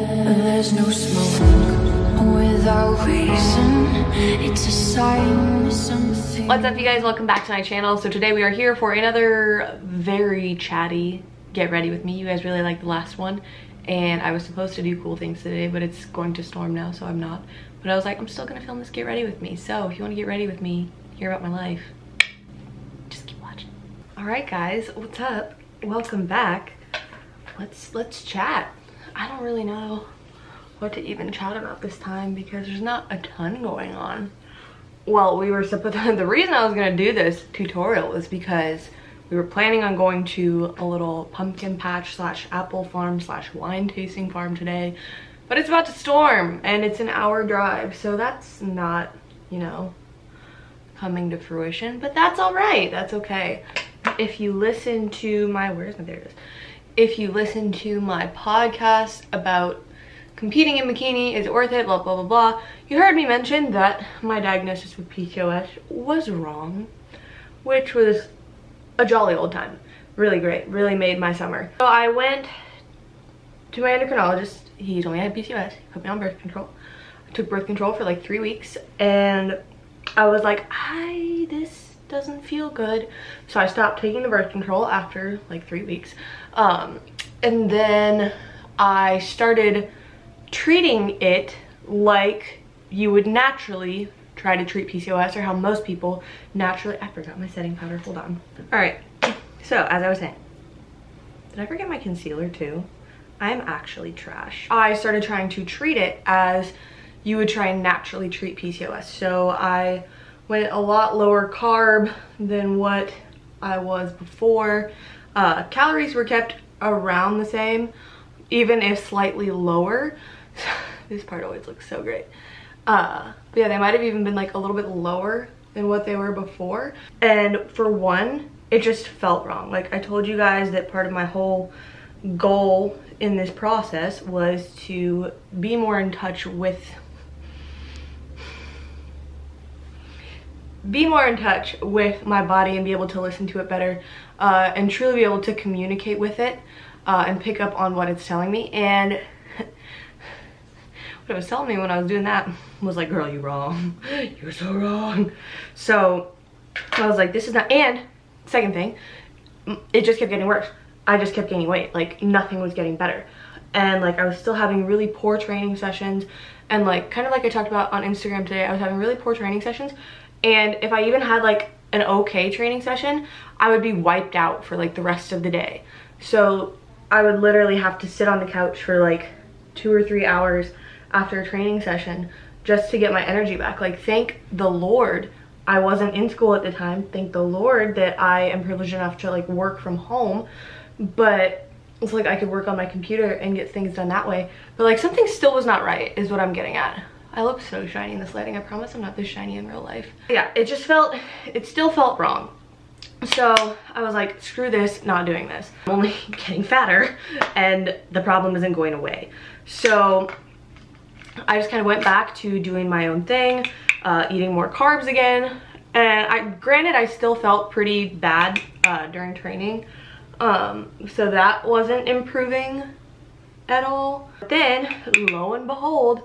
There's no smoke without reason. It's a sign of something. What's up, you guys? Welcome back to my channel. So today we are here for another very chatty get ready with me. You guys really liked the last one, and I was supposed to do cool things today, but it's going to storm now, so I'm not. But I was like, I'm still gonna film this get ready with me. So if you want to get ready with me, hear about my life, just keep watching. All right, guys, what's up? Welcome back. Let's chat. I don't really know what to even chat about this time because there's not a ton going on. Well, we were supposed to, the reason I was gonna do this tutorial was because we were planning on going to a little pumpkin patch slash apple farm slash wine tasting farm today, but it's about to storm and it's an hour drive, so that's not, you know, coming to fruition, but that's all right. That's okay. If you listen to my, there it is. If you listen to my podcast about competing in bikini, is it worth it, blah, blah, blah, blah, you heard me mention that my diagnosis with PCOS was wrong, which was a jolly old time. Really great, really made my summer. So I went to my endocrinologist. He told me I had PCOS, he put me on birth control. I took birth control for like 3 weeks, and I was like, this doesn't feel good. So I stopped taking the birth control after like 3 weeks. And then I started treating it like you would naturally try to treat PCOS, or how most people naturally, I forgot my setting powder, hold on. All right, so as I was saying, did I forget my concealer too? I'm actually trash. I started trying to treat it as you would try and naturally treat PCOS. So I went a lot lower carb than what I was before. Calories were kept around the same, even if slightly lower. This part always looks so great. But yeah, they might have even been like a little bit lower than what they were before. And for one, it just felt wrong. Like I told you guys that part of my whole goal in this process was to be more in touch with my body and be able to listen to it better, and truly be able to communicate with it, and pick up on what it's telling me. And what it was telling me when I was doing that was like, girl, you're wrong. You're so wrong. So I was like, this is not, and second thing, it just kept getting worse. I just kept gaining weight, like nothing was getting better. And like I was still having really poor training sessions, and like kind of like I talked about on Instagram today, I was having really poor training sessions. And if I even had like an okay training session, I would be wiped out for like the rest of the day. So I would literally have to sit on the couch for like 2 or 3 hours after a training session just to get my energy back. Like, thank the Lord I wasn't in school at the time. Thank the Lord that I am privileged enough to like work from home, but it's like I could work on my computer and get things done that way. But like something still was not right is what I'm getting at. I look so shiny in this lighting. I promise I'm not this shiny in real life. Yeah, it still felt wrong. So I was like, screw this, not doing this. I'm only getting fatter and the problem isn't going away. So I just kind of went back to doing my own thing, eating more carbs again. And granted, I still felt pretty bad during training. So that wasn't improving at all. But then, lo and behold,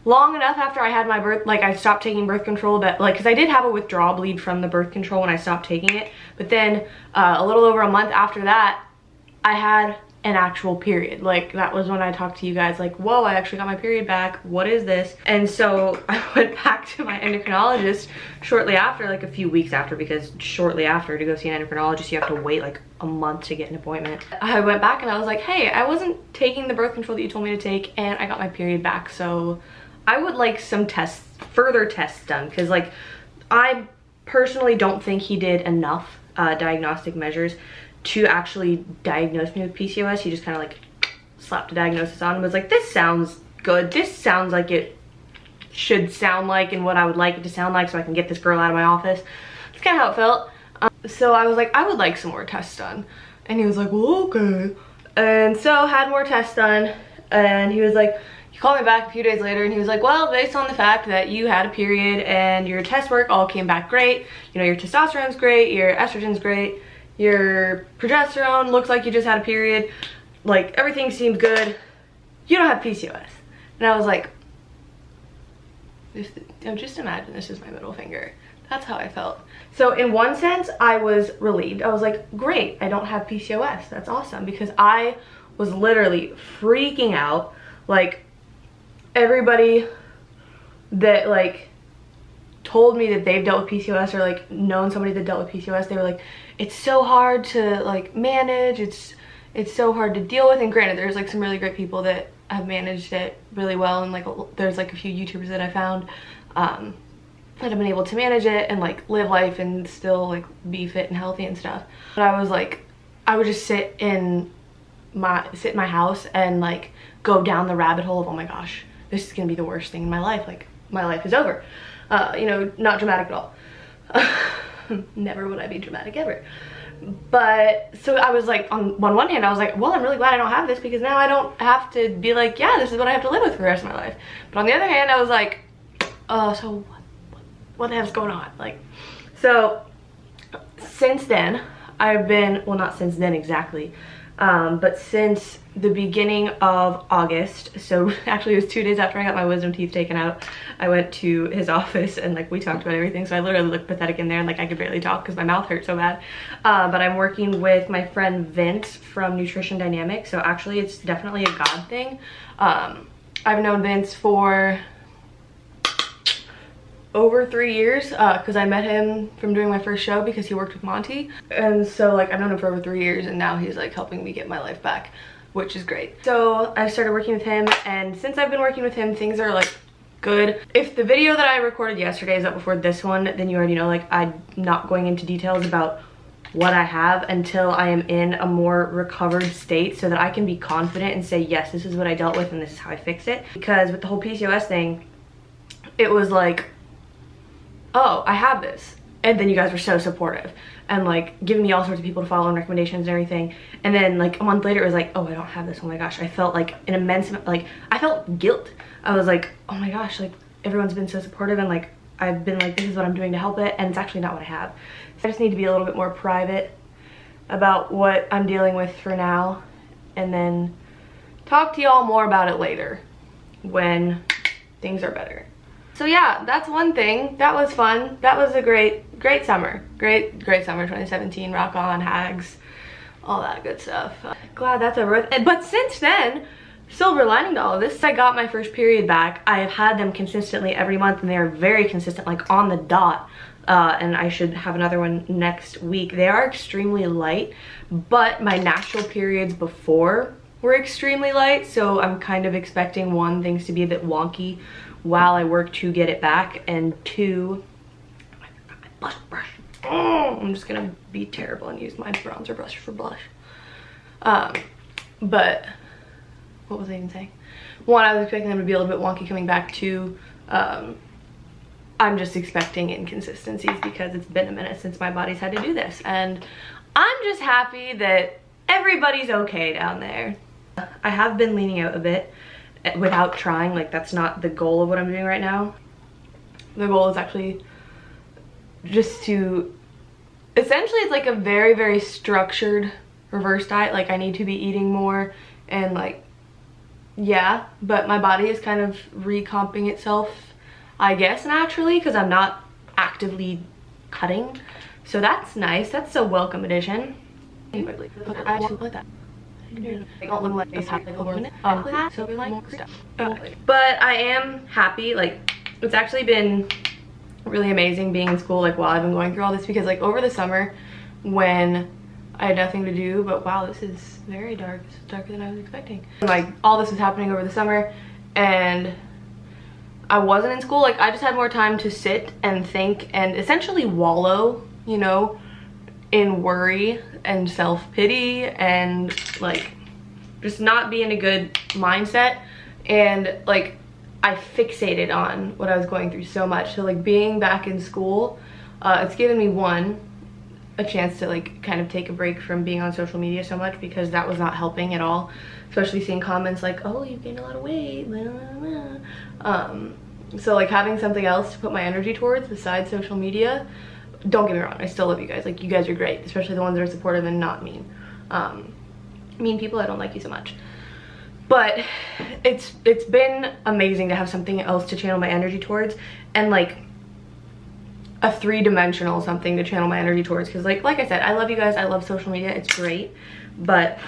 long enough after I had my birth, like I stopped taking birth control, that like, because I did have a withdrawal bleed from the birth control when I stopped taking it, but then a little over a month after that, I had an actual period. Like that was when I talked to you guys like, whoa, I actually got my period back, what is this? And so I went back to my endocrinologist shortly after, like a few weeks after, because shortly after, to go see an endocrinologist you have to wait like a month to get an appointment. I went back and I was like, hey, I wasn't taking the birth control that you told me to take, and I got my period back, so I would like some tests, further tests done, because like I personally don't think he did enough diagnostic measures to actually diagnose me with PCOS. He just kind of like slapped a diagnosis on and was like, this sounds good. This sounds like it should sound like, and what I would like it to sound like, so I can get this girl out of my office. That's kind of how it felt. So I was like, I would like some more tests done. And he was like, well, okay. And so had more tests done, and he was like, he called me back a few days later and he was like, well, based on the fact that you had a period and your test work all came back great, you know, your testosterone's great, your estrogen's great, your progesterone looks like you just had a period, like everything seemed good, you don't have PCOS. And I was like, just imagine this is my middle finger. That's how I felt. So in one sense, I was relieved. I was like, great, I don't have PCOS. That's awesome, because I was literally freaking out. Like, everybody that like told me that they've dealt with PCOS or like known somebody that dealt with PCOS, they were like, it's so hard to like manage, it's so hard to deal with. And granted, there's like some really great people that have managed it really well, and like there's like a few YouTubers that I found that have been able to manage it and like live life and still like be fit and healthy and stuff. But I was like, I would just sit in my house and like go down the rabbit hole of, oh my gosh, this is gonna be the worst thing in my life, like my life is over. You know, not dramatic at all. Never would I be dramatic ever. But so I was like, on one hand I was like, well, I'm really glad I don't have this, because now I don't have to be like, yeah, this is what I have to live with for the rest of my life. But on the other hand, I was like, oh, so what the hell's going on? Like, so since then I've been, well, not since then exactly, but since the beginning of August, so actually it was 2 days after I got my wisdom teeth taken out, I went to his office and like we talked about everything. So I literally looked pathetic in there and like I could barely talk because my mouth hurt so bad. But I'm working with my friend Vince from Nutrition Dynamics, so actually it's definitely a God thing. I've known Vince for over 3 years because I met him from doing my first show because he worked with Monty. And so like I've known him for over 3 years, and now he's like helping me get my life back, which is great. So I started working with him, and since I've been working with him, things are like good. If the video that I recorded yesterday is up before this one, then you already know like I'm not going into details about what I have until I am in a more recovered state, so that I can be confident and say, yes, this is what I dealt with and this is how I fixed it. Because with the whole PCOS thing, it was like, oh, I have this. And then you guys were so supportive and like giving me all sorts of people to follow and recommendations and everything. And then like a month later it was like, oh, I don't have this. Oh my gosh. I felt like an immense, like I felt guilt. I was like, oh my gosh, like everyone's been so supportive, and like I've been like, this is what I'm doing to help it, and it's actually not what I have. So I just need to be a little bit more private about what I'm dealing with for now, and then talk to y'all more about it later when things are better. So yeah, that's one thing. That was fun. That was a great summer. Great summer 2017. Rock on, hags, all that good stuff. Glad that's over with. But since then, silver lining to all of this, since I got my first period back, I have had them consistently every month, and they are very consistent, like on the dot. And I should have another one next week. They are extremely light, but my natural periods before were extremely light, so I'm kind of expecting one, things to be a bit wonky while I work to get it back, and two, I forgot my blush brush. Oh, I'm just gonna be terrible and use my bronzer brush for blush. But what was I even saying? One, I was expecting them to be a little bit wonky coming back. Two, I'm just expecting inconsistencies because it's been a minute since my body's had to do this, and I'm just happy that everybody's okay down there. I have been leaning out a bit without trying, like that's not the goal of what I'm doing right now. The goal is actually just to, essentially it's like a very structured reverse diet. Like I need to be eating more and like, yeah, but my body is kind of recomping itself, I guess, naturally, because I'm not actively cutting. So that's nice. That's a welcome addition. I actually like that. But I am happy. Like it's actually been really amazing being in school like while I've been going through all this, because like over the summer when I had nothing to do, but wow, this is very dark. This is darker than I was expecting. Like all this was happening over the summer and I wasn't in school. Like I just had more time to sit and think and essentially wallow, you know, in worry and self-pity and like just not be in a good mindset. And like I fixated on what I was going through so much. So like being back in school, it's given me one, a chance to like kind of take a break from being on social media so much, because that was not helping at all. Especially seeing comments like, oh, you've gained a lot of weight, blah, blah, blah. So like having something else to put my energy towards besides social media. Don't get me wrong, I still love you guys. Like you guys are great, especially the ones that are supportive and not mean. Mean people, I don't like you so much. But it's been amazing to have something else to channel my energy towards, and like a three-dimensional something to channel my energy towards, because like I said, I love you guys, I love social media, it's great, but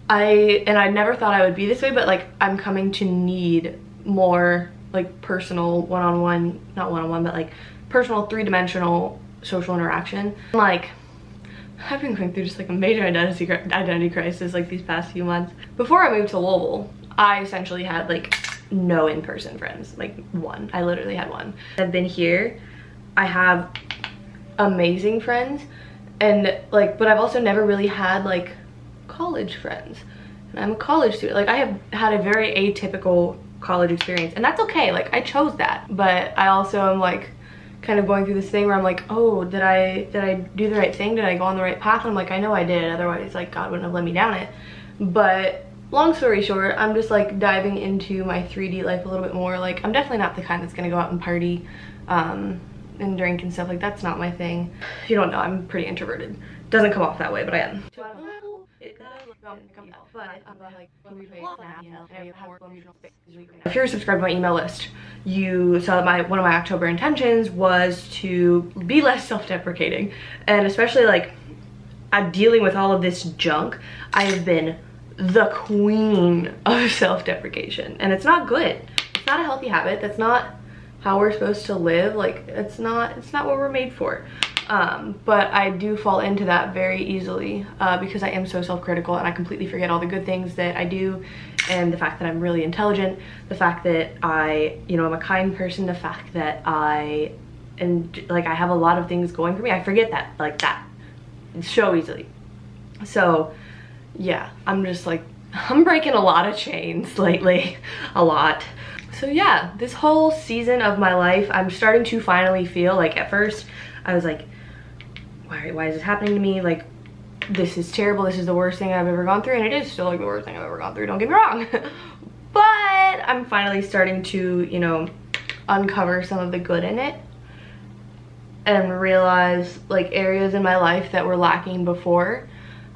I never thought I would be this way, but like I'm coming to need more like personal one-on-one, not one-on-one, but like personal three-dimensional social interaction. Like I've been going through just like a major identity crisis like these past few months. Before I moved to Louisville, I essentially had like no in-person friends, like one. I literally had one. I've been here, I have amazing friends, and like, but I've also never really had like college friends, and I'm a college student. Like I have had a very atypical college experience, and that's okay. Like I chose that, but I also am like kind of going through this thing where I'm like, oh, did I do the right thing? Did I go on the right path? And I'm like, I know I did, otherwise like God wouldn't have let me down it. But long story short, I'm just like diving into my 3D life a little bit more. Like I'm definitely not the kind that's gonna go out and party and drink and stuff. Like that's not my thing. If you don't know, I'm pretty introverted. Doesn't come off that way, but I am. If you're subscribed to my email list, you saw that one of my October intentions was to be less self-deprecating, and especially like I'm dealing with all of this junk. I have been the queen of self-deprecation, and it's not good. It's not a healthy habit. That's not how we're supposed to live. Like it's not what we're made for. But I do fall into that very easily because I am so self-critical, and I completely forget all the good things that I do, and the fact that I'm really intelligent, the fact that I'm a kind person, the fact that I have a lot of things going for me. I forget that like that so easily. So yeah, I'm just like, I'm breaking a lot of chains lately, a lot. So yeah, this whole season of my life, I'm starting to finally feel like, at first I was like, why is this happening to me? Like, this is terrible, this is the worst thing I've ever gone through, and it is still like the worst thing I've ever gone through, don't get me wrong. But I'm finally starting to, uncover some of the good in it and realize like areas in my life that were lacking before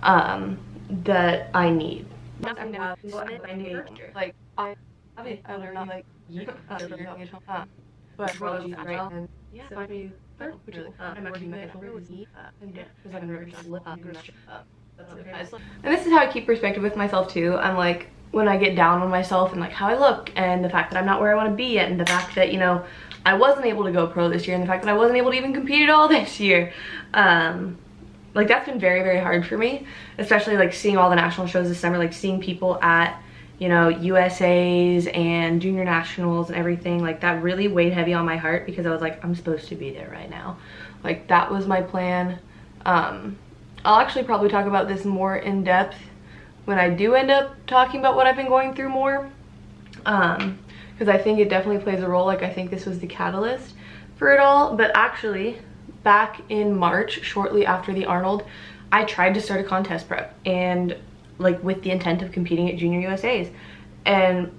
that I need. Like I learned like but and yeah, and this is how I keep perspective with myself too. I'm like, when I get down on myself and like how I look, and the fact that I'm not where I want to be yet, and the fact that I wasn't able to go pro this year, and the fact that I wasn't able to even compete at all this year, like that's been very, very hard for me, especially like seeing all the national shows this summer, like seeing people at USA's and junior nationals and everything. Like that really weighed heavy on my heart, because I was like, I'm supposed to be there right now. Like that was my plan. I'll actually probably talk about this more in depth when I do end up talking about what I've been going through more, because I think it definitely plays a role. Like I think this was the catalyst for it all. But actually back in March, shortly after the Arnold, I tried to start a contest prep, and like with the intent of competing at Junior USA's, and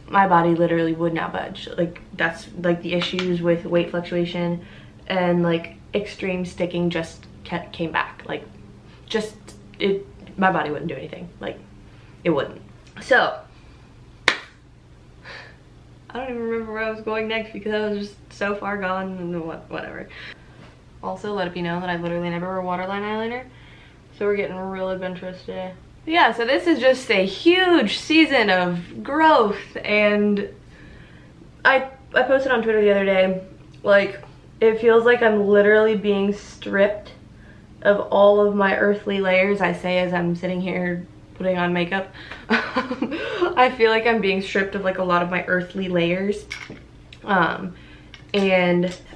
my body literally would not budge. Like that's like the issues with weight fluctuation and like extreme sticking just came back. Like my body wouldn't do anything. Like it wouldn't. So I don't even remember where I was going next, because I was just so far gone, and whatever. Also, let it be known that I literally never wear waterline eyeliner, so we're getting real adventurous today. Yeah, so this is just a huge season of growth, and I posted on Twitter the other day, like, it feels like I'm literally being stripped of all of my earthly layers. I say as I'm sitting here putting on makeup. I feel like I'm being stripped of like a lot of my earthly layers, and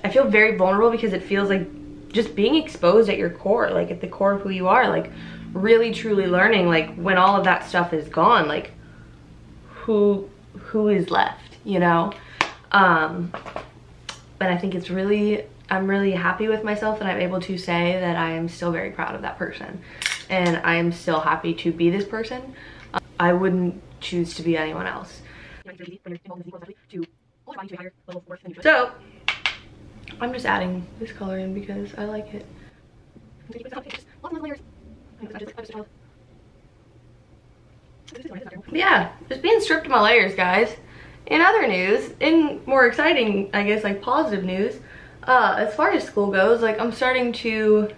I feel very vulnerable, because it feels like just being exposed at your core, like at the core of who you are, like really truly learning, like when all of that stuff is gone, like who is left, and I think it's really, I'm really happy with myself, and I'm able to say that I am still very proud of that person, and I am still happy to be this person. I wouldn't choose to be anyone else. So I'm just adding this color in because I like it. Yeah, just being stripped of my layers, guys. In other news, in more exciting, I guess, like positive news, as far as school goes, like I'm starting to,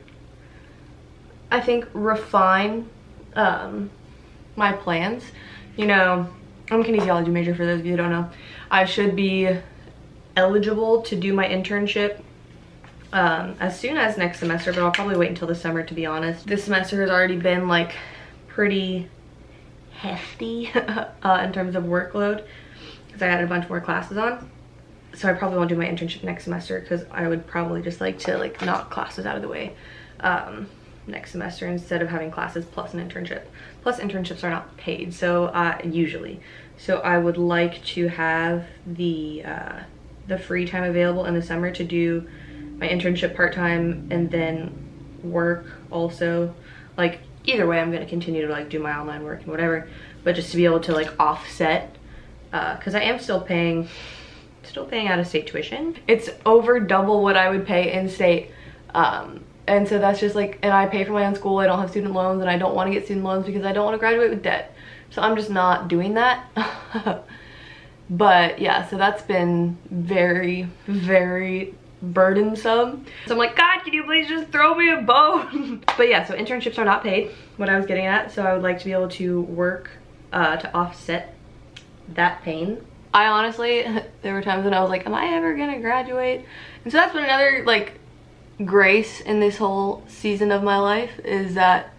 I think, refine my plans. You know, I'm a kinesiology major, for those of you who don't know. I should be eligible to do my internship as soon as next semester, but I'll probably wait until the summer, to be honest. This semester has already been like pretty hefty in terms of workload, because I had a bunch more classes on. So I probably won't do my internship next semester, because I would probably just like to like knock classes out of the way next semester instead of having classes plus an internship. Plus internships are not paid, so usually. So I would like to have the free time available in the summer to do my internship part-time and then work also. Like either way, I'm gonna continue to like do my online work and whatever, but just to be able to like offset, because I am still paying out of state tuition. It's over double what I would pay in state, and so that's just like, and I pay for my own school. I don't have student loans, and I don't want to get student loans because I don't want to graduate with debt, so I'm just not doing that. But yeah, so that's been very, very burdensome. So I'm like, God, can you please just throw me a bone? But yeah, so internships are not paid, what I was getting at, so I would like to be able to work to offset that pain. I honestly, there were times when I was like, am I ever gonna graduate? And so that's been another like grace in this whole season of my life, is that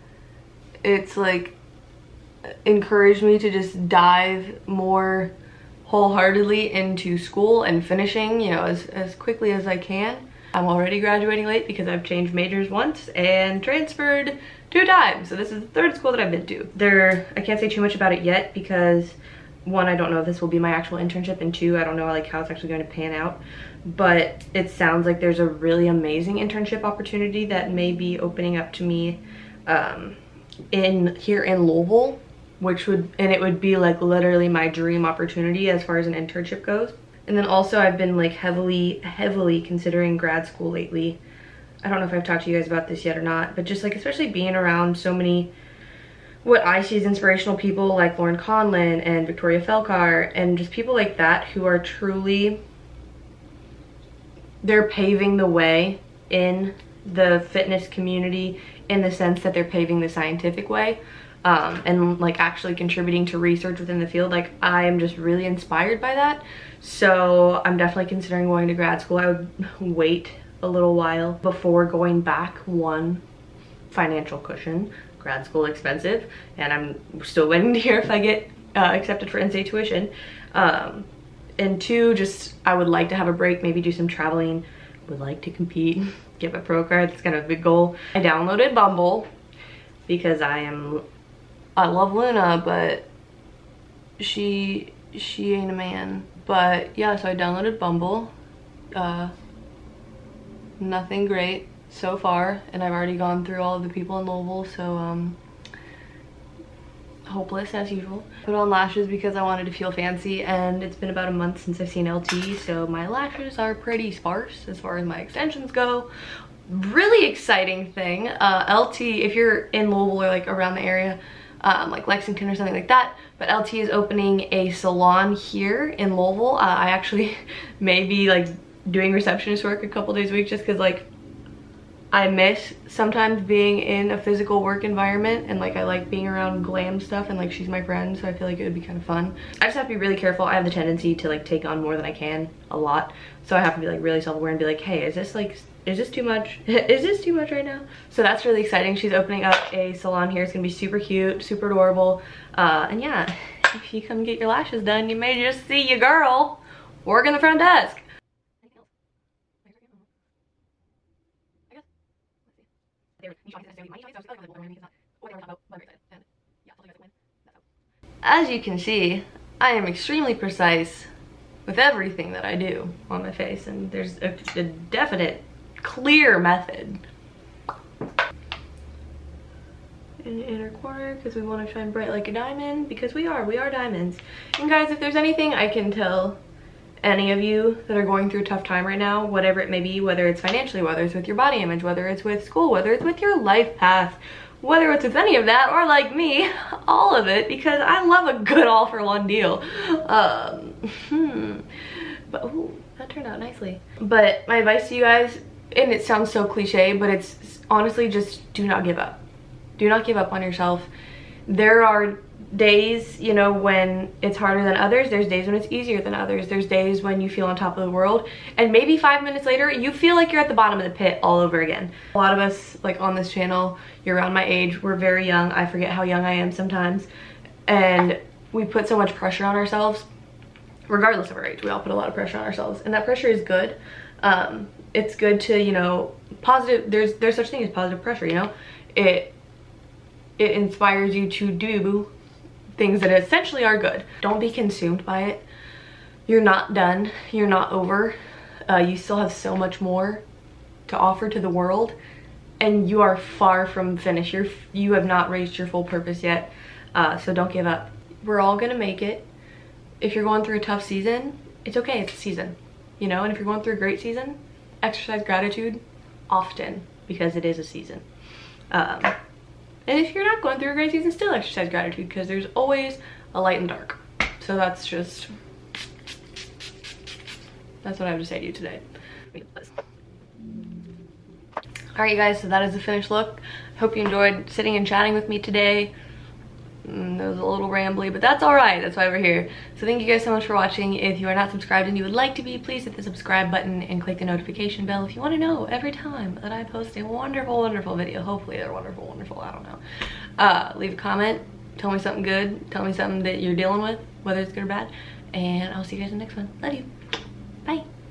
it's like encouraged me to just dive more wholeheartedly into school and finishing, you know, as quickly as I can. I'm already graduating late because I've changed majors once and transferred 2 times. So this is the 3rd school that I've been to. I can't say too much about it yet because 1, I don't know if this will be my actual internship, and 2, I don't know like how it's actually going to pan out. But it sounds like there's a really amazing internship opportunity that may be opening up to me here in Louisville, it would be like literally my dream opportunity as far as an internship goes. And then also I've been like heavily considering grad school lately. I don't know if I've talked to you guys about this yet or not, but just like especially being around so many what I see as inspirational people like Lauren Conlin and Victoria Felkar, and just people like that who are truly, they're paving the way in the fitness community in the sense that they're paving the scientific way. And like actually contributing to research within the field. Like I am just really inspired by that. So I'm definitely considering going to grad school. I would wait a little while before going back. 1, financial cushion. Grad school expensive, and I'm still waiting to hear if I get accepted for in-state tuition. And 2, just I would like to have a break, maybe do some traveling, would like to compete, get my pro card. That's kind of a big goal. I downloaded Bumble because I love Luna, but she ain't a man. But yeah, so I downloaded Bumble. Nothing great so far, and I've already gone through all of the people in Louisville, so hopeless as usual. Put on lashes because I wanted to feel fancy, and it's been about a month since I've seen LT, so my lashes are pretty sparse as far as my extensions go. Really exciting thing, LT, if you're in Louisville or like around the area, like Lexington or something like that, but LT is opening a salon here in Louisville. I actually may be like doing receptionist work a couple days a week, just because like I miss sometimes being in a physical work environment, and like I like being around glam stuff, and like she's my friend, so I feel like it would be kind of fun. I just have to be really careful. I have the tendency to like take on more than I can, a lot, so I have to be like really self-aware and be like, hey, is this too much? Is this too much right now? So that's really exciting. She's opening up a salon here. It's gonna be super cute, super adorable. And yeah, if you come get your lashes done, you may just see your girl working the front desk. As you can see, I am extremely precise with everything that I do on my face, and there's a definite, clear method. In the inner corner, because we want to shine bright like a diamond, because we are diamonds. And guys, if there's anything I can tell any of you that are going through a tough time right now, whatever it may be, whether it's financially, whether it's with your body image, whether it's with school, whether it's with your life path, whether it's with any of that or like me, all of it, because I love a good all for one deal. But ooh, that turned out nicely. But my advice to you guys, and it sounds so cliche, but it's honestly just do not give up. Do not give up on yourself. There are days, you know, when it's harder than others. There's days when it's easier than others. There's days when you feel on top of the world, and maybe 5 minutes later you feel like you're at the bottom of the pit all over again. A lot of us, like on this channel, you're around my age, we're very young. I forget how young I am sometimes, and we put so much pressure on ourselves. Regardless of our age, we all put a lot of pressure on ourselves, and that pressure is good. It's good to, you know, positive, there's such thing as positive pressure, you know. It inspires you to do things that essentially are good. Don't be consumed by it. You're not done. You're not over. You still have so much more to offer to the world, and you are far from finished. You have not reached your full purpose yet. So don't give up. We're all gonna make it. If you're going through a tough season, it's okay, it's a season, you know. And if you're going through a great season, exercise gratitude often, because it is a season. And if you're not going through a great season, still exercise gratitude, because there's always a light and dark. So that's what I have to say to you today. Alright you guys, so that is the finished look. Hope you enjoyed sitting and chatting with me today. It was a little rambly, but that's alright. That's why we're here. So thank you guys so much for watching. If you are not subscribed and you would like to be, please hit the subscribe button and click the notification bell if you want to know every time that I post a wonderful, wonderful video. Hopefully they're wonderful, wonderful. I don't know. Leave a comment. Tell me something good. Tell me something that you're dealing with, whether it's good or bad. And I'll see you guys in the next one. Love you.